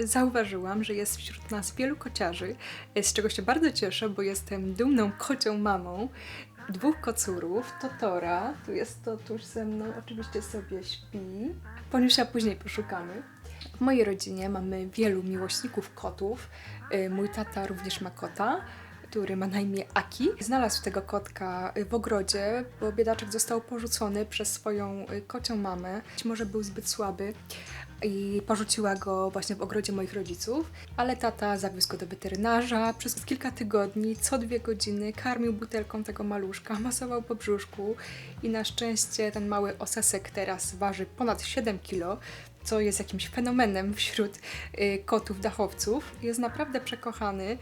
zauważyłam, że jest wśród nas wielu kociarzy, z czego się bardzo cieszę, bo jestem dumną kocią mamą. Dwóch kocurów, Totora, tu jest Totuś ze mną, oczywiście sobie śpi. Poniusia później poszukamy. W mojej rodzinie mamy wielu miłośników kotów. Mój tata również ma kota, który ma na imię Aki. Znalazł tego kotka w ogrodzie, bo biedaczek został porzucony przez swoją kocią mamę. Być może był zbyt słaby i porzuciła go właśnie w ogrodzie moich rodziców, ale tata zawiózł go do weterynarza. Przez kilka tygodni, co 2 godziny karmił butelką tego maluszka, masował po brzuszku i na szczęście ten mały osesek teraz waży ponad 7 kg, co jest jakimś fenomenem wśród kotów dachowców. Jest naprawdę przekochany.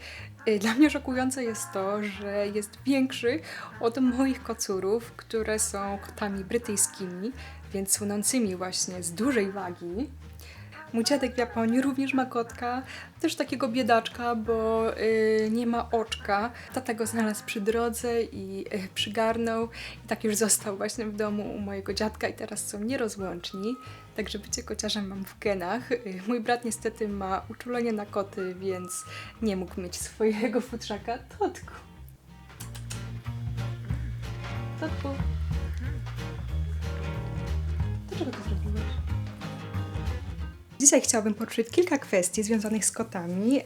Dla mnie szokujące jest to, że jest większy od moich kocurów, które są kotami brytyjskimi, więc słynącymi właśnie z dużej wagi. Mój dziadek w Japonii również ma kotka, też takiego biedaczka, bo nie ma oczka. Tata go znalazł przy drodze i przygarnął i tak już został właśnie w domu u mojego dziadka i teraz są nierozłączni. Także bycie kociarzem mam w genach. Mój brat niestety ma uczulenie na koty, więc nie mógł mieć swojego futrzaka. Totku! Totku! Dlaczego to zrobiłeś? Dzisiaj chciałabym poruszyć kilka kwestii związanych z kotami,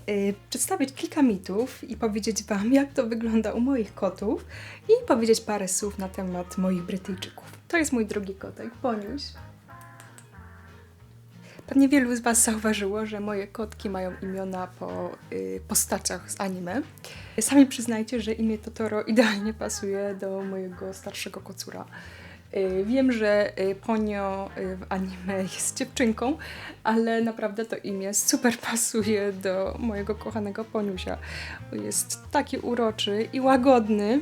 przedstawić kilka mitów i powiedzieć Wam, jak to wygląda u moich kotów i powiedzieć parę słów na temat moich Brytyjczyków. To jest mój drugi kotek, Poniuś. Pewnie wielu z Was zauważyło, że moje kotki mają imiona po postaciach z anime. Sami przyznajcie, że imię Totoro idealnie pasuje do mojego starszego kocura. Wiem, że Ponio w anime jest dziewczynką, ale naprawdę to imię super pasuje do mojego kochanego Poniusia. Jest taki uroczy i łagodny.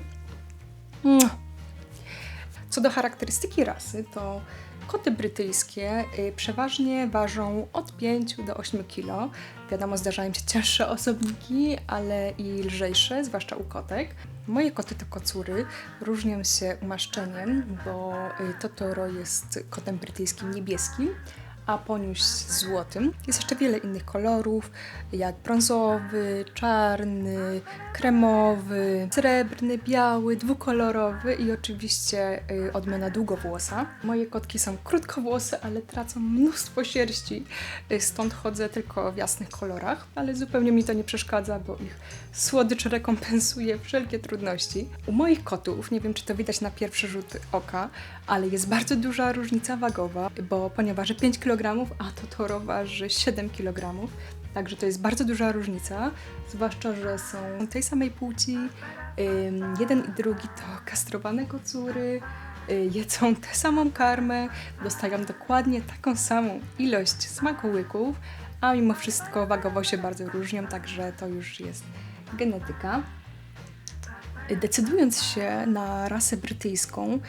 Co do charakterystyki rasy, to koty brytyjskie przeważnie ważą od 5 do 8 kg. Wiadomo, zdarzają się cięższe osobniki, ale i lżejsze, zwłaszcza u kotek. Moje koty to kocury, różnią się umaszczeniem, bo Totoro jest kotem brytyjskim niebieskim, a Poniuś złotym. Jest jeszcze wiele innych kolorów, jak brązowy, czarny, kremowy, srebrny, biały, dwukolorowy i oczywiście odmiana długowłosa. Moje kotki są krótkowłose, ale tracą mnóstwo sierści, stąd chodzę tylko w jasnych kolorach, ale zupełnie mi to nie przeszkadza, bo ich słodycz rekompensuje wszelkie trudności. U moich kotów, nie wiem czy to widać na pierwszy rzut oka, ale jest bardzo duża różnica wagowa, bo Ponia waży 5 kg, a Totoro waży 7 kg. Także to jest bardzo duża różnica, zwłaszcza, że są tej samej płci. Jeden i drugi to kastrowane kocury, jedzą tę samą karmę, dostają dokładnie taką samą ilość smakołyków, a mimo wszystko wagowo się bardzo różnią, także to już jest genetyka. Decydując się na rasę brytyjską,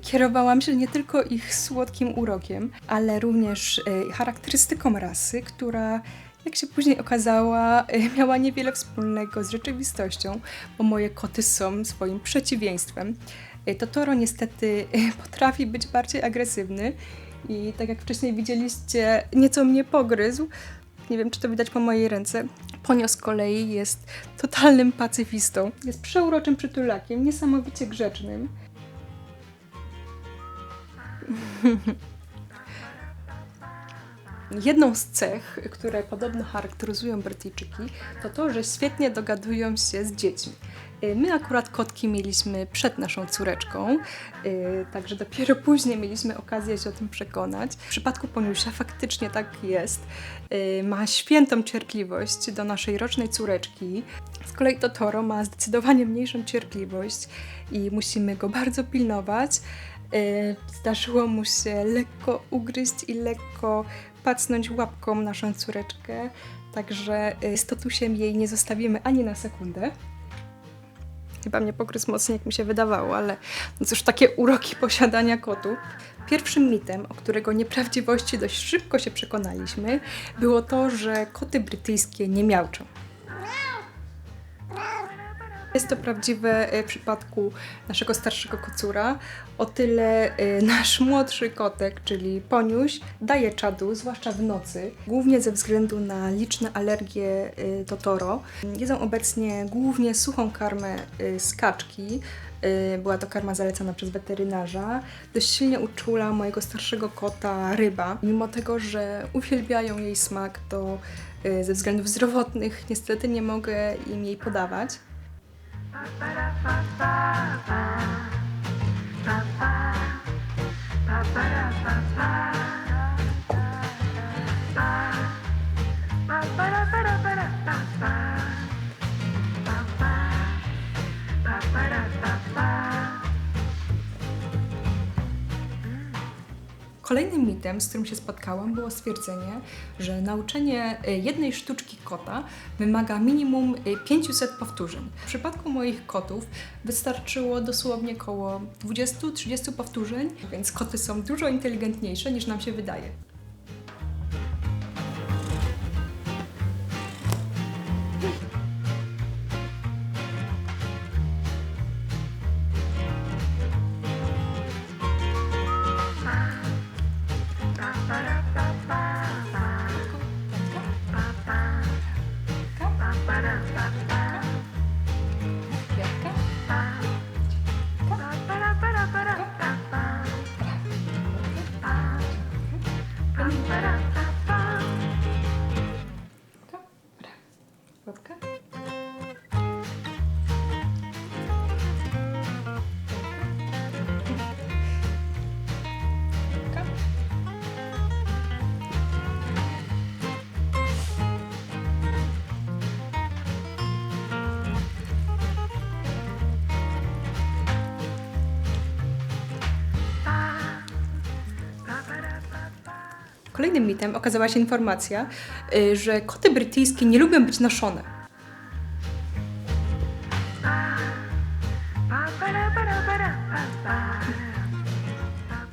kierowałam się nie tylko ich słodkim urokiem, ale również charakterystyką rasy, która, jak się później okazała, miała niewiele wspólnego z rzeczywistością, bo moje koty są swoim przeciwieństwem. Totoro niestety potrafi być bardziej agresywny i tak jak wcześniej widzieliście, nieco mnie pogryzł. Nie wiem, czy to widać po mojej ręce. Ponio z kolei jest totalnym pacyfistą. Jest przeuroczym przytulakiem, niesamowicie grzecznym. Jedną z cech, które podobno charakteryzują Brytyjczyki, to to, że świetnie dogadują się z dziećmi. My akurat kotki mieliśmy przed naszą córeczką, także dopiero później mieliśmy okazję się o tym przekonać. W przypadku Poniusia faktycznie tak jest. Ma świętą cierpliwość do naszej rocznej córeczki. Z kolei Totoro ma zdecydowanie mniejszą cierpliwość i musimy go bardzo pilnować. Zdarzyło mu się lekko ugryźć i lekko pacnąć łapką naszą córeczkę, także z Totusiem jej nie zostawimy ani na sekundę. Chyba mnie pogryzł mocniej, jak mi się wydawało, ale no cóż, takie uroki posiadania kotu. Pierwszym mitem, o którego nieprawdziwości dość szybko się przekonaliśmy, było to, że koty brytyjskie nie miauczą. Jest to prawdziwe w przypadku naszego starszego kocura. O tyle nasz młodszy kotek, czyli Poniuś, daje czadu, zwłaszcza w nocy, głównie ze względu na liczne alergie Totoro. Jedzą obecnie głównie suchą karmę z kaczki. Była to karma zalecana przez weterynarza. Dość silnie uczula mojego starszego kota ryba. Mimo tego, że uwielbiają jej smak, to ze względów zdrowotnych niestety nie mogę im jej podawać. Kolejnym mitem, z którym się spotkałam, było stwierdzenie, że nauczenie jednej sztuczki kota wymaga minimum 500 powtórzeń. W przypadku moich kotów wystarczyło dosłownie około 20-30 powtórzeń, więc koty są dużo inteligentniejsze niż nam się wydaje. Kolejnym mitem okazała się informacja, że koty brytyjskie nie lubią być noszone.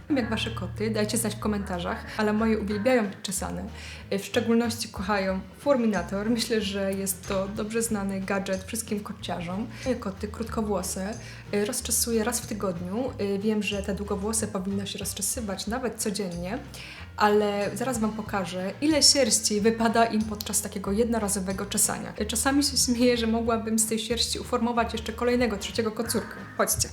Nie wiem jak wasze koty, dajcie znać w komentarzach, ale moje uwielbiają być czesane. W szczególności kochają Furminator. Myślę, że jest to dobrze znany gadżet wszystkim kociarzom. Moje koty krótkowłose rozczesuję raz w tygodniu. Wiem, że te długowłose powinno się rozczesywać nawet codziennie, ale zaraz wam pokażę, ile sierści wypada im podczas takiego jednorazowego czesania. Czasami się śmieję, że mogłabym z tej sierści uformować jeszcze kolejnego, trzeciego kocurka. Chodźcie.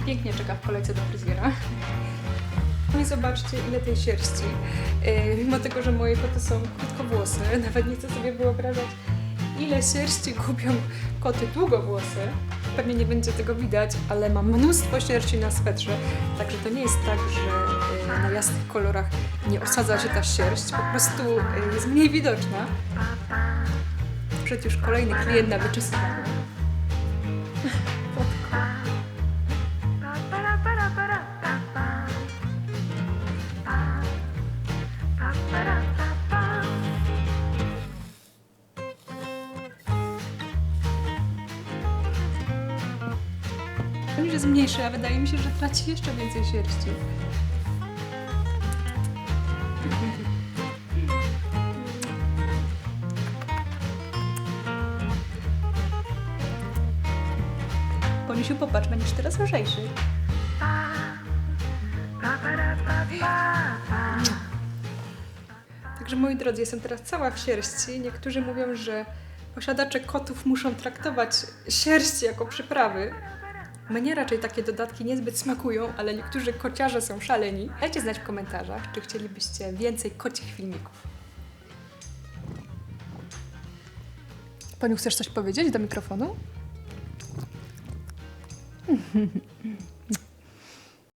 Pięknie czeka w kolejce do fryzjera. I zobaczcie, ile tej sierści. Mimo tego, że moje koty są krótkowłose, nawet nie chcę sobie wyobrażać, ile sierści gubią koty długowłose. Pewnie nie będzie tego widać, ale mam mnóstwo sierści na swetrze, także to nie jest tak, że na jasnych kolorach nie osadza się ta sierść, po prostu jest mniej widoczna. Przed już kolejny klient na wyczesywanie. On już jest mniejszy, a wydaje mi się, że traci jeszcze więcej sierści. Ponisiu, popatrz, będziesz teraz lżejszy. Także moi drodzy, jestem teraz cała w sierści. Niektórzy mówią, że posiadacze kotów muszą traktować sierść jako przyprawy. Mnie raczej takie dodatki niezbyt smakują, ale niektórzy kociarze są szaleni. Dajcie znać w komentarzach, czy chcielibyście więcej kocich filmików. Paniu, chcesz coś powiedzieć do mikrofonu?